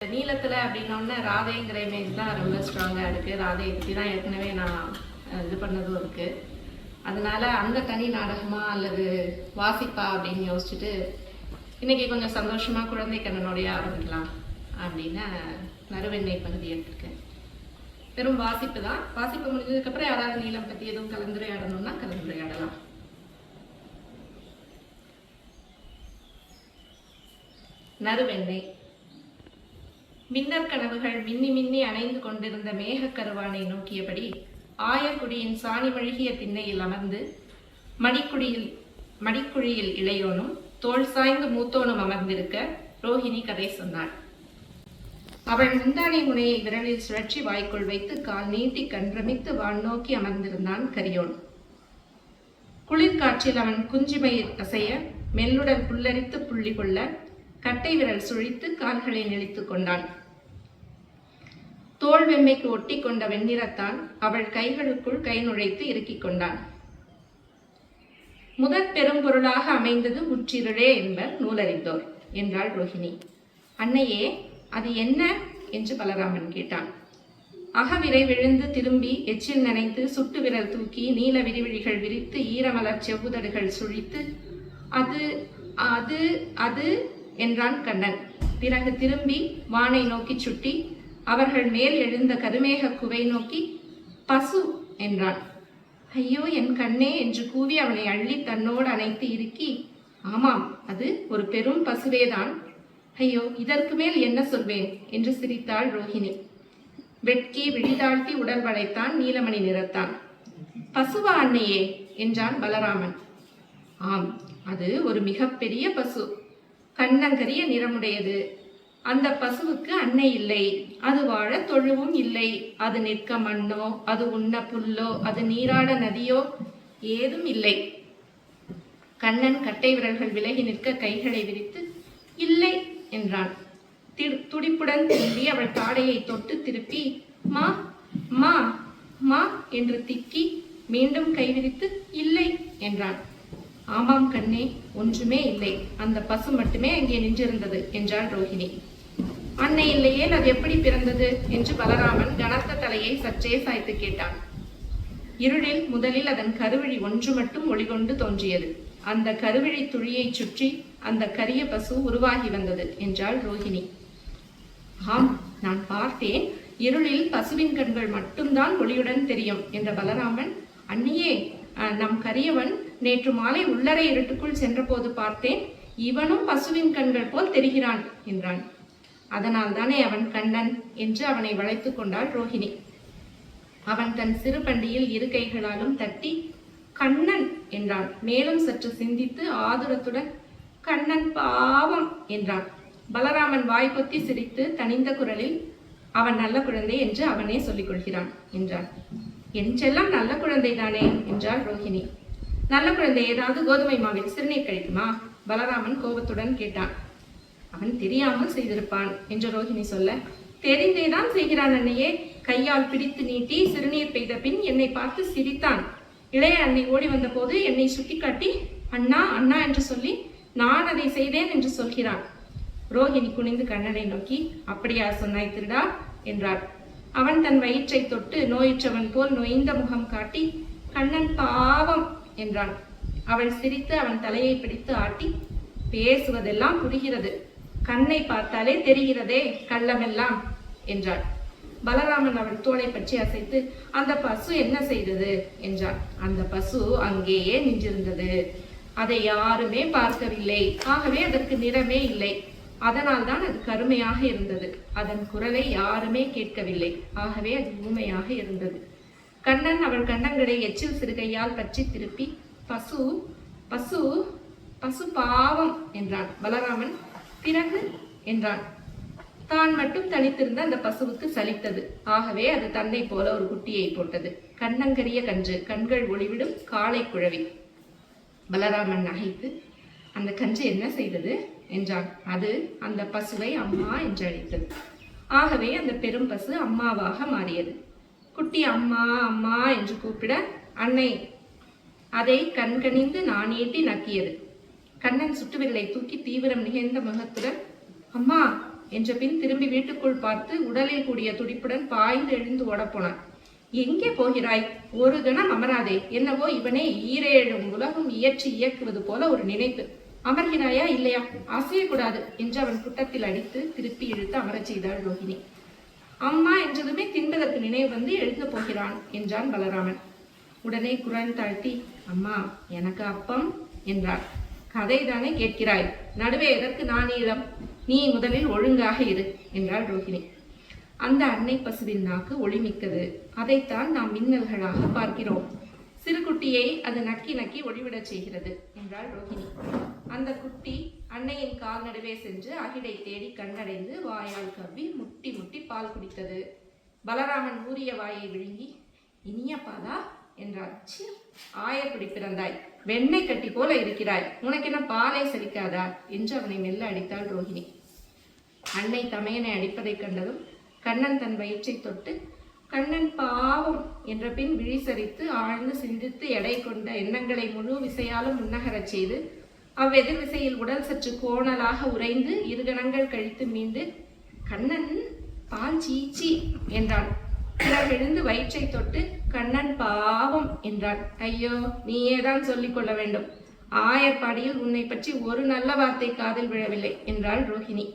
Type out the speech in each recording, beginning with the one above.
நீளத்தில் அப்படின்னோடனே ராதைங்கிற இமேஜ் தான் ரொம்ப ஸ்ட்ராங்காக இருக்குது. ராதையை பற்றி தான் ஏற்கனவே நான் இது பண்ணதும் இருக்குது. அதனால அந்த தனி நாடகமாக அல்லது வாசிப்பா அப்படின்னு யோசிச்சுட்டு இன்றைக்கி கொஞ்சம் சந்தோஷமாக குழந்தை கண்ணனோடைய ஆரம்பிக்கலாம் அப்படின்னு நறுவெண்ணை பகுதி எடுத்திருக்கேன். வெறும் வாசிப்பு தான். வாசிப்பு முடிஞ்சதுக்கப்புறம் யாராவது நீளம் பற்றி எதுவும் கலந்துரையாடணும்னா கலந்துரையாடலாம். நறுவெண்ணை. மின்னர் கனவுகள் மின்னி மின்னி அணைந்து கொண்டிருந்த மேகக்கருவானை நோக்கியபடி ஆயக்குடியின் சாணி மழுகிய திண்ணையில் அமர்ந்து மடிக்குழியில் இளையோனும் தோல் சாய்ந்து மூத்தோனும் அமர்ந்திருக்க ரோஹிணி கதை சொன்னாள். அவள் முந்தானை முனையை விரலில் சுழற்சி வாய்க்குள் வைத்து கால் நீட்டி கன்றமித்து வான் நோக்கி அமர்ந்திருந்தான் கரியோன். குளிர்காற்றில் அவன் குஞ்சிமயிர் அசைய மெல்லுடன் புல்லரித்து புள்ளி கொள்ள கட்டை விரல் சுழித்து கால்களை நெளித்து கொண்டான். தோல் வெம்மைக்கு ஒட்டி கொண்ட வெண்ணிறத்தான் அவள் கைகளுக்குள் கை நுழைத்து இறுக்கிக் கொண்டான். முதற் பெரும் பொருளாக அமைந்தது முற்றிருளே என்பர் நூலறிந்தோர் என்றாள் ரோஹிணி. அன்னையே, அது என்ன என்று பலராமன் கேட்டான். அகவிரை விழுந்து திரும்பி எச்சில் நனைத்து சுட்டு விரல் தூக்கி நீல விரிவிழிகள் விரித்து ஈரமலர் செவ்வுதடுகள் சுழித்து அது அது அது என்றான் கண்ணன். பிறகு திரும்பி வானை நோக்கி சுட்டி அவர்கள் மேல் எழுந்த கருமேக குவை நோக்கி பசு என்றான். ஐயோ என் கண்ணே என்று கூவி அவனை அள்ளி தன்னோடு அணைத்து இறுக்கி, ஆமாம், அது ஒரு பெரும் பசுவேதான். ஐயோ, இதற்கு மேல் என்ன சொல்வேன் என்று சிரித்தாள் ரோஹிணி. வெட்கி விழிதாழ்த்தி உடல் வளைத்தான் நீலமணி நிறத்தான். பசுவா அன்னையே என்றான் பலராமன். ஆம், அது ஒரு மிகப்பெரிய பசு. கண்ணங்கரிய நிறமுடையது. அந்த பசுவுக்கு அன்னை இல்லை. அது வாழ தொழுவும் இல்லை. அது நிற்க மண்ணோ, அது உண்ண புல்லோ, அது நீராட நதியோ ஏதும் இல்லை. கண்ணன் கட்டை விரல்கள் விலகி நிற்க கைகளை விரித்து இல்லை என்றான். துடிப்புடன் திரும்பி அவள் தாடையை தொட்டு திருப்பி மா மா மா என்று திக்கி மீண்டும் கை விரித்து இல்லை என்றான். ஆமாம் கண்ணே, ஒன்றுமே இல்லை. அந்த பசு மட்டுமே அங்கே நின்றிருந்தது என்றாள் ரோஹிணி. அன்னை இல்லையே, அது எப்படி பிறந்தது என்று பலராமன் கனத்த தலையை சற்றே சாய்த்து கேட்டான். இருளில் முதலில் அதன் கருவிழி ஒன்று மட்டும் ஒளிகொண்டு தோன்றியது. அந்த கருவிழி துளியை சுற்றி அந்த கரிய பசு உருவாகி வந்தது என்றாள் ரோஹிணி. ஆம், நான் பார்த்தேன். இருளில் பசுவின் கண்கள் மட்டும்தான் ஒளியுடன் தெரியும் என்ற பலராமன், அன்னையே, நம் கரியவன் நேற்று மாலை உள்ளறை இருட்டுக்குள் சென்றபோது பார்த்தேன். இவனும் பசுவின் கண்கள் போல் தெரிகிறான் என்றான். அதனால் தானே அவன் கண்ணன் என்று அவனை வளைத்து கொண்டாள் ரோஹிணி. அவன் தன் சிறு பண்டியில் இரு கைகளாலும் தட்டி கண்ணன் என்றான். மேலும் சற்று சிந்தித்து ஆதுரத்துடன் கண்ணன் பாவம் என்றான். பலராமன் வாய் கொத்தி சிரித்து தனிந்த குரலில் அவன் நல்ல குழந்தை என்று அவனே சொல்லிக் கொள்கிறான் என்றான். என் செல்லம் நல்ல குழந்தை தானே என்றாள் ரோஹிணி. நல்ல குழந்தை ஏதாவது கோதுமை மாவில் சிறுநீர் கழிக்குமா? பலராமன் கோபத்துடன் கேட்டான். அவன் தெரியாமல் செய்திருப்பான் என்று ரோஹிணி சொல்ல, தெரிந்தேதான் செய்கிறான் அன்னையே. கையால் பிடித்து நீட்டி சிறுநீர் பெய்த பின் என்னை பார்த்து சிரித்தான். இளைய அன்னை ஓடி வந்த போது என்னை சுட்டிக்காட்டி அண்ணா அண்ணா என்று சொல்லி நான் அதை செய்தேன் என்று சொல்கிறான். ரோஹிணி குனிந்து கண்ணனை நோக்கி, அப்படியா சொன்னாய் திருடா என்றாள். அவன் தன் வயிற்றை தொட்டு நோயுற்றவன் போல் நொய்ந்த முகம் காட்டி கண்ணன் பாவம் என்றான். அவள் சிரித்து அவன் தலையை பிடித்து ஆட்டி, பேசுவதெல்லாம் புரிகிறது, கண்ணை பார்த்தாலே தெரிகிறதே கள்ளமெல்லாம் என்றாள். பலராமன் அவள் தோளை பற்றி அசைத்து, அந்த பசு என்ன செய்தது என்றான். அந்த பசு அங்கேயே நின்றிருந்தது. அதை யாருமே பார்க்கவில்லை. ஆகவே அதற்கு நிறமே இல்லை. அதனால் தான் அது கருமையாக இருந்தது. அதன் குரலை யாருமே கேட்கவில்லை. ஆகவே அது ஊமையாக இருந்தது. கண்ணன் அவள் கண்ணங்களை எச்சில் சிறுகையால் பற்றி திருப்பி பசு பசு பசு பாவம் என்றான். பலராமன் பிறகு என்றான். தான் மட்டும் தனித்திருந்த அந்த பசுவுக்கு சலித்தது. ஆகவே அது தன்னை போல ஒரு குட்டியை போட்டது. கண்ணங்கரிய கன்று, கண்கள் ஒளிவிடும் காளை குழவி. பலராமன் நகைத்து, அந்த கன்று என்ன செய்தது என்றான். அது அந்த பசுவை அம்மா என்று அழைத்தது. ஆகவே அந்த பெரும் பசு அம்மாவாக மாறியது. குட்டி அம்மா அம்மா என்று கூப்பிட அன்னை அதை கண்கணிந்து நாணேட்டி நக்கியது. கண்ணன் சுட்டுவிரலை தூக்கி தீவிரம் நிகழ்ந்த முகத்துடன் அம்மா என்ற பின் திரும்பி வீட்டுக்குள் பார்த்து உடலில் கூடிய துடிப்புடன் பாய்ந்து எழுந்து ஓடப்போனான். எங்கே போகிறாய்? ஒரு கணம் அமராதே. என்னவோ இவனே ஈரேழும் உலகம் இயற்றி இயக்குவது போல ஒரு நினைப்பு. அமர்கிறாயா இல்லையா? அசையக்கூடாது என்று அவன் குட்டத்தில் அடித்து திருப்பி இழுத்து அமரச் செய்தாள் ரோஹிணி. அம்மா என்றதுமே தின்பதற்கு நினைவு வந்து எழுந்து போகிறான் என்றான் பலராமன். உடனே குரல் தாழ்த்தி, அம்மா எனக்கு அப்பம் என்றார். கதைதானே கேட்கிறாய், நடுவே எதற்கு நாணீளம்? நீ முதலில் ஒழுங்காக இரு என்றாள் ரோஹிணி. அந்த அன்னை பசுவின் நாக்கு ஒளிமிக்கது. அதைத்தான் நாம் மின்னல்களாக பார்க்கிறோம். சிறு குட்டியை அது நக்கி நக்கி ஒளிவிடச் செய்கிறது என்றாள் ரோஹிணி. அந்த குட்டி அன்னையின் கால் நடுவே சென்று அகிடை தேடி கண்டடைந்து வாயால் கவ்வி முட்டி முட்டி பால் குடித்தது. பலராமன் ஊறிய வாயை விழுங்கி, இனிய பாலா என்றார். ஆயக்குடி பிறந்தாய், வெண்ணெய் கட்டி போல இருக்கிறாய், உனக்கென்ன பாலை செலிக்காதா என்று அவனை மெல்ல அடித்தாள் ரோஹிணி. அன்னை தமையனை அடிப்பதை கண்டதும் கண்ணன் தன் வயிற்றை தொட்டு, கண்ணன் பாவம் என்ற பின் விழி சரித்து ஆழ்ந்து சிந்தித்து எடை கொண்ட எண்ணங்களை முழு விசையாலும் முன்னகரச் செய்து அவ்வெதிர் விசையில் உடல் சற்று கோணலாக உறைந்து இருகணங்கள் கழித்து மீண்டு, கண்ணன் பால் சீச்சி என்றான். பிறகு எழுந்து வயிற்றை தொட்டு, கண்ணன் பாவம் என்றான். ஐயோ, நீயேதான் சொல்லிக் கொள்ள வேண்டும். ஆயர்பாடியில் உன்னை பற்றி ஒரு நல்ல வார்த்தை காதில் விழவில்லை என்றாள் ரோஹிணி.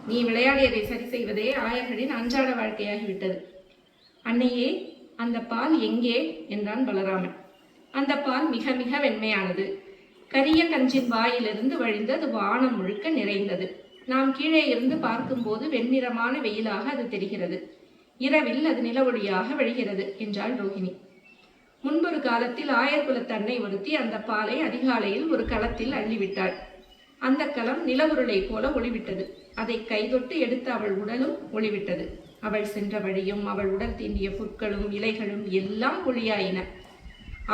நீ விளையாடியதை சரி செய்வதே ஆயர்களின் அன்றாட வாழ்க்கையாகிவிட்டது. அன்னையே, அந்த பால் எங்கே என்றான் பலராமன். அந்த பால் மிக மிக வெண்மையானது. கரிய கஞ்சின் வாயிலிருந்து வழிந்து அது வானம் முழுக்க நிறைந்தது. நாம் கீழே இருந்து பார்க்கும்போது வெண்ணிறமான வெயிலாக அது தெரிகிறது. இரவில் அது நிலவொளியாக வழிகிறது என்றாள் ரோஹிணி. முன்பொரு காலத்தில் ஆயர்குலத்து அன்னை ஒருத்தி அந்த பாலை அதிகாலையில் ஒரு களத்தில் அள்ளிவிட்டாள். அந்த களம் நிலவுருளை போல ஒளிவிட்டது. அதை கைதொட்டு எடுத்த அவள் உடலும் ஒளிவிட்டது. அவள் சென்ற வழியும் அவள் உடல் தீண்டிய புற்களும் இலைகளும் எல்லாம் ஒளியாயின.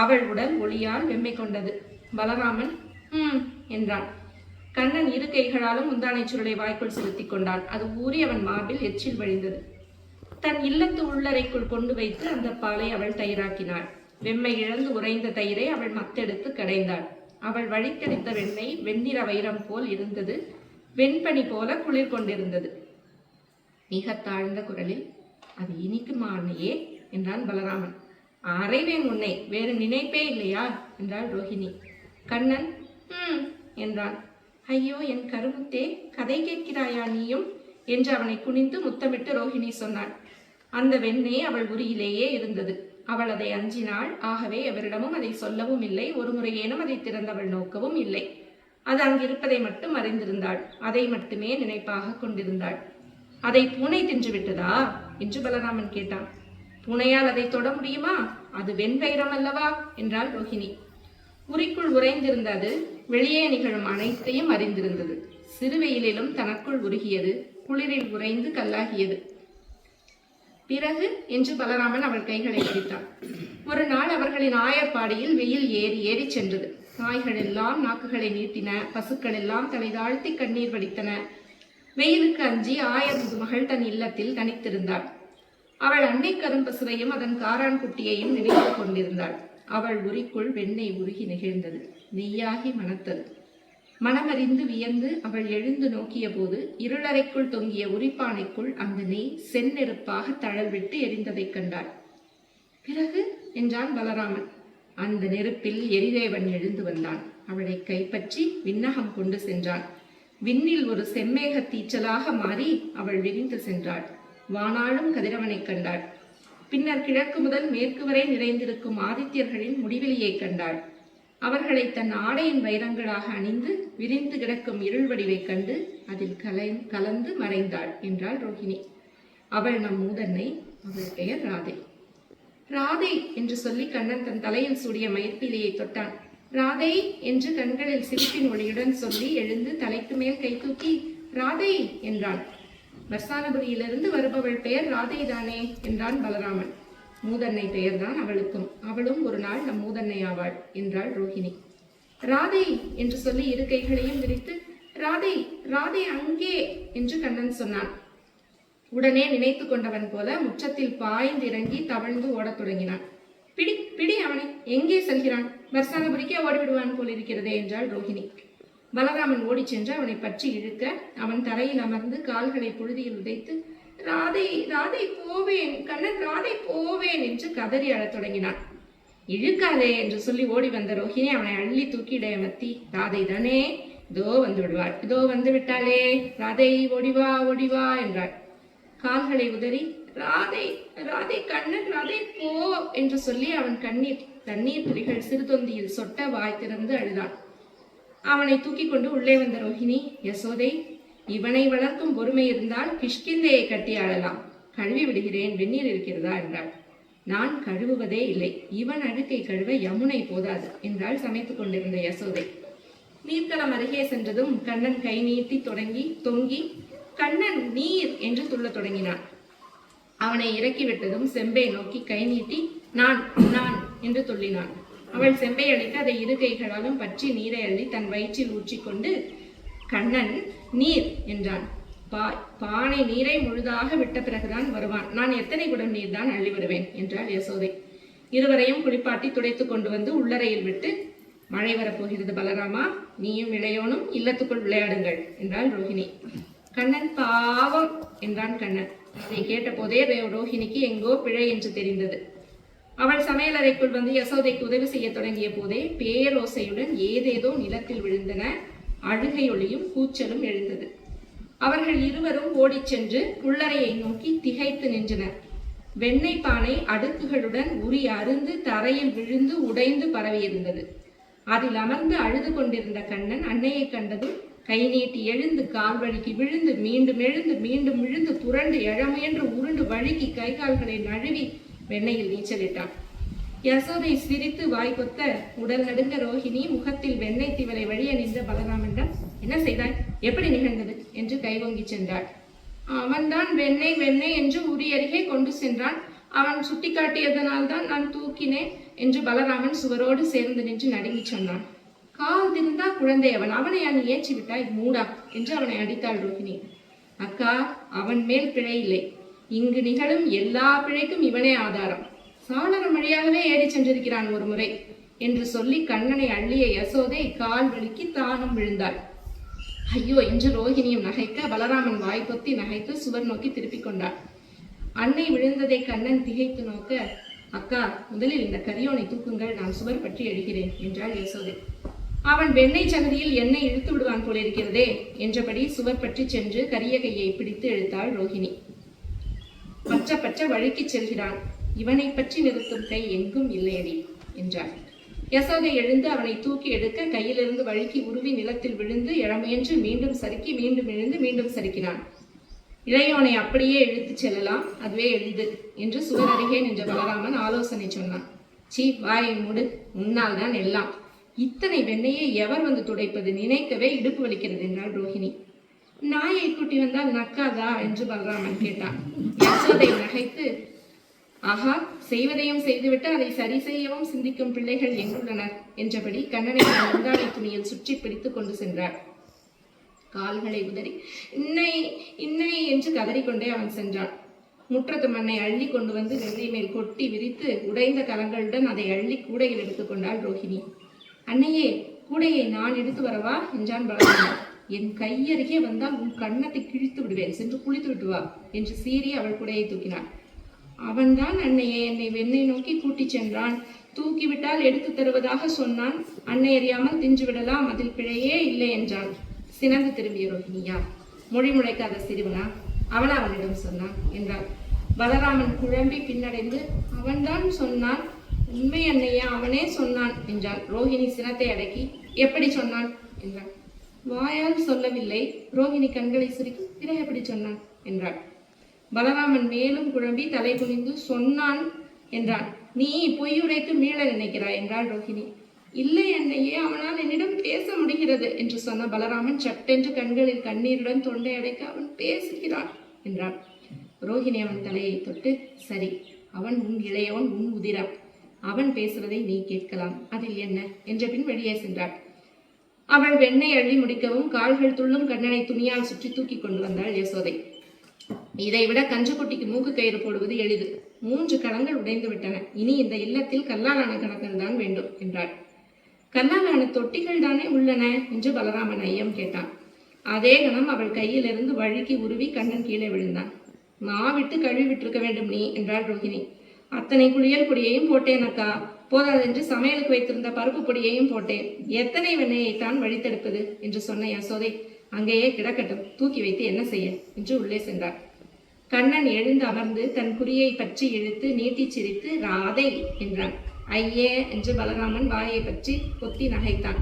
அவள் உடல் ஒளியால் வெம்மை கொண்டது. பலராமன் என்றான். கண்ணன் இரு கைகளாலும் முந்தானை சுருளை வாய்க்குள் செலுத்தி கொண்டான். அது ஊறி அவன் மார்பில் எச்சில் வழிந்தது. தன் இல்லத்து உள்ளறைக்குள் கொண்டு வைத்து அந்த பாலை அவள் தயிராக்கினாள். வெம்மை இழந்து உறைந்த தயிரை அவள் மத்தெடுத்து கடைந்தாள். அவள் வழித்தெடுத்த வெண்ணெய் வெண்ணிற வைரம் போல் இருந்தது. வெண்பனி போல குளிர் கொண்டிருந்தது. மிக தாழ்ந்த குரலில், அது இனிக்குமா அன்னையே என்றான் பலராமன். அறைவேன் உன்னை, வேறு நினைப்பே இல்லையா என்றாள் ரோஹிணி. கண்ணன் என்றான். ஐயோ என் கருமுத்தே, கதை கேட்கிறாயா நீயும் என்று அவனை குனிந்து முத்தமிட்டு ரோஹிணி சொன்னாள். அந்த வெண்ணெய் அவள் உரியிலேயே இருந்தது. அவள் அதை அஞ்சினாள். ஆகவே எவரிடமும் அதை சொல்லவும் இல்லை. ஒரு முறையேனும் அதை திறந்தவள் நோக்கவும் இல்லை. அது அங்கிருப்பதை மட்டும் அறிந்திருந்தாள். அதை மட்டுமே நினைப்பாக கொண்டிருந்தாள். அதை பூனை தின்று விட்டதா என்று பலராமன் கேட்டான். பூனையால் அதை தொட முடியுமா? அது வெண்வைரம் அல்லவா என்றாள் ரோஹிணி. உரிக்குள் உறைந்திருந்த அது வெளியே நிகழும் அனைத்தையும் அறிந்திருந்தது. சிறுவெயிலிலும் தனக்குள் உருகியது. குளிரில் உறைந்து கல்லாகியது. பிறகு என்று பலராமன் அவள் கைகளை பிடித்தான். ஒரு நாள் அவர்களின் ஆயர்பாடியில் வெயில் ஏறி ஏறி சென்றது. நாய்கள் எல்லாம் நாக்குகளை நீட்டின. பசுக்கள் எல்லாம் தலை தாழ்த்தி கண்ணீர் வடித்தன. வெயிலுக்கு அஞ்சி ஆயர் முதுமகள் தன் இல்லத்தில் தனித்திருந்தாள். அவள் அன்னை கரும்பசுவையும் அதன் காரான் குட்டியையும் நினைத்து கொண்டிருந்தாள். அவள் உரிக்குள் வெண்ணெய் உருகி நெகிழ்ந்தது. நெய்யாகி மணத்தது. மனமறிந்து வியந்து அவள் எழுந்து நோக்கிய போது இருளறைக்குள் தொங்கிய உரிப்பானைக்குள் அந்த நெய் செந்நெருப்பாக தழல் விட்டு எரிந்ததைக் கண்டாள். பிறகு என்றான் பலராமன். அந்த நெருப்பில் எரிதேவன் எழுந்து வந்தான். அவளை கைப்பற்றி விண்ணகம் கொண்டு சென்றான். விண்ணில் ஒரு செம்மேக தீச்சலாக மாறி அவள் விரிந்து சென்றாள். வானாளும் கதிரவனை கண்டாள். பின்னர் கிழக்கு முதல் மேற்கு வரை நிறைந்திருக்கும் ஆதித்யர்களின் முடிவெளியை கண்டாள். அவர்களை தன் ஆடையின் வைரங்களாக அணிந்து விரிந்து கிடக்கும் இருள் வடிவை கண்டு அதில் கலந்து மறைந்தாள் என்றாள் ரோஹிணி. அவள் நம் மூதன்னை. அவள் பெயர் ராதை. ராதை என்று சொல்லி கண்ணன் தன் தலையில் சூடிய மயிர்பீலியை தொட்டான். ராதை என்று கண்களில் சிரிப்பின் ஒளியுடன் சொல்லி எழுந்து தலைக்கு மேல் கை தூக்கி ராதை என்றான். வர்சானபுரியிலிருந்து வருபவள் பெயர் ராதை தானே என்றான் பலராமன். மூதன்னை பெயர்தான் அவளுக்கும். அவளும் ஒரு நாள் நம் மூதன்னை ஆவாள் என்றாள் ரோஹிணி. ராதை என்று சொல்லி இரு கைகளையும் விரித்து ராதை ராதை அங்கே என்று கண்ணன் சொன்னான். உடனே நினைத்து கொண்டவன் போல முற்றத்தில் பாய்ந்திறங்கி தவழ்ந்து ஓடத் தொடங்கினான். பிடி பிடி அவனை, எங்கே செல்கிறான்? வர்சானபுரிக்கே ஓடிவிடுவான் போல் இருக்கிறதே என்றாள் ரோஹிணி. பலராமன் ஓடிச் சென்று அவனை பற்றி இழுக்க அவன் தரையில் அமர்ந்து கால்களை புழுதியில் உதைத்து ராதை ராதை போவேன், கண்ணன் ராதை போவேன் என்று கதறி அழத் தொடங்கினான். இழுக்காதே என்று சொல்லி ஓடி வந்த ரோஹிணி அவனை அள்ளி தூக்கி இடையமர்த்தி, ராதை தானே, இதோ வந்து விடுவாள், இதோ வந்து விட்டாளே, ராதை ஓடிவா ஓடிவா என்றாள். கால்களை உதறி ராதை ராதை கண்ணன் ராதை போ என்று சொல்லி அவன் தண்ணீர் துளிகள் சிறுதொந்தியில் சொட்ட வாய் திறந்து அழுதான். அவனை தூக்கி கொண்டு உள்ளே வந்த ரோஹிணி, யசோதை, இவனை வளர்க்கும் பொறுமை இருந்தால் கிஷ்கிந்தையை கட்டி ஆளலாம், கழுவி விடுகிறேன், வெந்நீர் இருக்கிறதா என்றாள். நான் கழுவுவதே இல்லை, இவன் அழுக்கை கழுவ யமுனை போதாது என்றாள் சமைத்துக் கொண்டிருந்த யசோதை. நீர்த்தலம் அருகே சென்றதும் கண்ணன் கை நீட்டி தொங்கி கண்ணன் நீர் என்று துள்ளத் தொடங்கினான். அவனை இறக்கிவிட்டதும் செம்பை நோக்கி கை நீட்டி நான் நான் என்று துள்ளினான். அவள் செம்பை அளிக்க அதை இரு கைகளாலும் பற்றி நீரை அள்ளி தன் வயிற்றில் ஊற்றிக்கொண்டு கண்ணன் நீர் என்றான். பானை நீரை முழுதாக விட்ட பிறகுதான் வருவான், நான் எத்தனை குடம் நீர் தான் அள்ளி வருவேன் என்றாள் யசோதை. இருவரையும் குளிப்பாட்டி துடைத்து கொண்டு வந்து உள்ளறையில் விட்டு, மழை வரப்போகிறது பலராமா, நீயும் இளையோனும் இல்லத்துக்குள் விளையாடுங்கள் என்றாள் ரோஹிணி. கண்ணன் பாவம் என்றான் கண்ணன். அதை கேட்ட போதே ரோஹிணிக்கு எங்கோ பிழை என்று தெரிந்தது. அவள் சமையலறைக்குள் வந்து யசோதைக்கு உதவி செய்ய தொடங்கிய போதே பேரோசையுடன் ஏதேதோ நிலத்தில் விழுந்தன. அழுகை ஒளியும் கூச்சலும் எழுந்தது. அவர்கள் இருவரும் ஓடிச் சென்று உள்ளறையை நோக்கி திகைத்து நின்றனர். வெண்ணெய் பானை அடுக்குகளுடன் உரி அருந்து தரையில் விழுந்து உடைந்து பரவியிருந்தது. அதில் அமர்ந்து அழுது கொண்டிருந்த கண்ணன் அன்னையை கண்டதும் கை நீட்டி எழுந்து கால் வழுக்கி விழுந்து மீண்டும் எழுந்து மீண்டும் விழுந்து புரண்டு எழமுயன்று உருண்டு வழுக்கி கை கால்களை நழுவி வெண்ணெயில் நீச்சலிட்டான். யசோதை சிரித்து வாய் கொத்த உடல் நடுங்க ரோஹிணி முகத்தில் வெண்ணெய் திவலை வழிய நின்ற பலராமனிடம், என்ன செய்தாய், எப்படி நிகழ்ந்தது என்று கைவங்கி சென்றாள். அவன்தான் வெண்ணெய் வெண்ணெய் என்று உரி அருகே கொண்டு சென்றான், அவன் சுட்டி காட்டியதனால் தான் நான் தூக்கினேன் என்று பலராமன் சுவரோடு சேர்ந்து நின்று நடுங்கி சொன்னான். கால் திருந்தா குழந்தை அவன், அவனை நீ ஏற்றி விட்டாய் மூடா என்று அவனை அடித்தாள் ரோஹிணி. அக்கா, அவன் மேல் பிழை இல்லை, இங்கு நிகழும் எல்லா பிழைக்கும் இவனே ஆதாரம். சாளரம் வழியாகவே ஏறி சென்றிருக்கிறான் ஒரு முறை என்று சொல்லி கண்ணனை அள்ளிய யசோதை கால் வலிக்கு தானும் விழுந்தாள். ஐயோ என்று ரோஹிணியும் நகைக்க பலராமன் வாய் பொத்தி நகைத்து சுவர் நோக்கி திருப்பிக் கொண்டாள். அன்னை விழுந்ததை கண்ணன் திகைத்து நோக்க, அக்கா, முதலில் இந்த கரியோனை தூக்குங்கள், நான் சுவர் பற்றி எழுகிறேன் என்றாள் யசோதை. அவன் வெண்ணெய் சகதியில் எண்ணெய் இழுத்து விடுவான் போலிருக்கிறதே என்றபடி சுவர் பற்றி சென்று கரிய கையை பிடித்து இழுத்தாள் ரோஹிணி. பற்ற பற்ற வழுக்கி செல்கிறான், இவனை பற்றி நிறுத்தும் கை எங்கும் இல்லையடி என்றாள். யசோதை எழுந்து அவனை தூக்கி எடுக்க கையிலிருந்து வழுக்கி உருவி நிலத்தில் விழுந்து எழமுயன்று மீண்டும் சறுக்கி மீண்டும் எழுந்து மீண்டும் சறுக்கினான். இளையோனை அப்படியே இழுத்து செல்லலாம், அதுவே எளிது என்று சுவர் அருகே நின்ற பலராமன் ஆலோசனை சொன்னான். சீ, வாயை மூடு, உன்னால் தான் எல்லாம். இத்தனை வெண்ணையை எவர் வந்து துடைப்பது, நினைக்கவே இடுப்பு வலிக்கிறது என்றாள் ரோஹிணி. நாயை கூட்டி வந்தால் நக்காதா என்று பலராமன் கேட்டான். யசோதை நகைத்து, ஆஹா, செய்வதையும் செய்துவிட்டு அதை சரி செய்யவும் சிந்திக்கும் பிள்ளைகள் எங்குள்ளனர் என்றபடி கண்ணனை முந்தானை துணியில் சுற்றி பிடித்து கொண்டு சென்றார். கால்களை உதறி இன்னை இன்னை என்று கதறிக்கொண்டே அவன் சென்றான். முற்றத்து மண்ணை அள்ளி கொண்டு வந்து வெண்ணெய் மேல் கொட்டி விரித்து உடைந்த கலங்களுடன் அதை அள்ளி கூடையில் எடுத்துக்கொண்டாள் ரோஹிணி. அன்னையே, கூடையை நான் எடுத்து வரவா என்றான் பலராமன். என் கையருகே வந்தால் உன் கன்னத்தை கிழித்து விடுவேன், சென்று குளித்து விட்டு வா என்று சீறி அவள் கூடையை தூக்கினான். அவன்தான் அன்னையே என்னை வெண்ணெய் நோக்கி கூட்டிச் சென்றான், தூக்கிவிட்டால் எடுத்து தருவதாக சொன்னான், அன்னை அறியாமல் தின்று விடலாம், அதில் பிழையே இல்லை என்றான். சினந்து திரும்பிய ரோஹிணியா, மொழி முளைக்காத சிறுவனா, அவன் அவனிடம் சொன்னான் என்றாள். பலராமன் குழம்பி பின்னடைந்து, அவன்தான் சொன்னான், உண்மை அன்னையா, அவனே சொன்னான் என்றாள். ரோஹிணி சினத்தை அடக்கி, எப்படி சொன்னான் என்றாள். வாயால் சொல்லவில்லை. ரோஹிணி கண்களை சுருக்கி, பிறகு எப்படி சொன்னான் என்றாள். பலராமன் மேலும் குழம்பி தலை குனிந்து, சொன்னான் என்றான். நீ பொய்யுரைத்து மீள நினைக்கிறாய் என்றாள் ரோஹிணி. இல்லை அன்னையே, அவனால் என்னிடம் பேச முடிகிறது என்று சொன்ன பலராமன் சட்டென்று கண்களில் கண்ணீருடன் தொண்டை அடைக்க, அவன் பேசுகிறான் என்றான். ரோஹிணி அவன் தலையை தொட்டு, சரி, அவன் உன் இளையோன், உன் உதிரம், அவன் பேசுவதை நீ கேட்கலாம், அதில் என்ன என்ற பின் வெளியே சென்றாள். அவள் வெண்ணெய் அள்ளி முடிக்கவும் கால்கள் துள்ளும் கண்ணனை துணியால் சுற்றி தூக்கி கொண்டு வந்தாள் யசோதை. இதைவிட கன்றுக்குட்டிக்கு மூக்கு கயிறு போடுவது எளிது, 3 கலங்கள் உடைந்து விட்டன, இனி இந்த இல்லத்தில் கல்லாலான கணக்கன் தான் வேண்டும் என்றாள். கல்லாலான தொட்டிகள் தானே உள்ளன என்று பலராமன் ஐயம் கேட்டான். அதே கணம் அவள் கையிலிருந்து வழுக்கி உருவி கண்ணன் கீழே விழுந்தான். மாவிட்டு கழுவி விட்டிருக்க வேண்டும் நீ என்றாள் ரோஹிணி. அத்தனை குளியல் பொடியையும் போட்டேன் அக்கா, போதாதென்று சமையலுக்கு வைத்திருந்த பருப்பு பொடியையும் போட்டேன். எத்தனை வெண்ணெயைத்தான் வழித்தெடுப்பது என்று சொன்ன யசோதை, அங்கேயே கிடக்கட்டும், தூக்கி வைத்து என்ன செய்ய என்று உள்ளே சென்றார். கண்ணன் எழுந்து அமர்ந்து தன் குறியை பற்றி இழுத்து நீட்டி சிரித்து ராதை என்றான். ஐயே என்று பலராமன் வாயை பற்றி கொத்தி நகைத்தான்.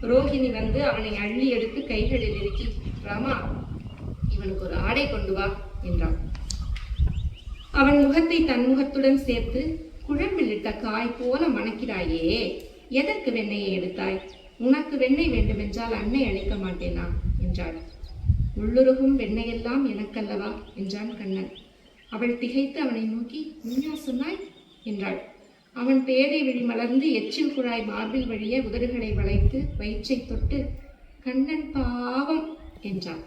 ரோஹிணி வந்து அவனை அள்ளி எடுத்து கைகளில் இறுக்கி, ராமா, இவனுக்கு ஒரு ஆடை கொண்டு வா என்றான். அவன் முகத்தை தன் முகத்துடன் சேர்த்து, குழம்பில் இட்ட காய் போல மணக்கிறாயே, எதற்கு வெண்ணெயை எடுத்தாய்? உனக்கு வெண்ணெய் வேண்டுமென்றால் அன்னை அளிக்க மாட்டேனா என்றாள். உள்ளுருகும் வெண்ணெயெல்லாம் எனக்கல்லவா என்றான் கண்ணன். அவள் திகைத்து அவனை நோக்கி, உண்மையா சொன்னாய் என்றாள். அவன் பேதை விழி மலர்ந்து எச்சில் குழாய் மார்பில் வழிய உதடுகளை வளைத்து வயிற்றை தொட்டு, கண்ணன் பாவம் என்றான்.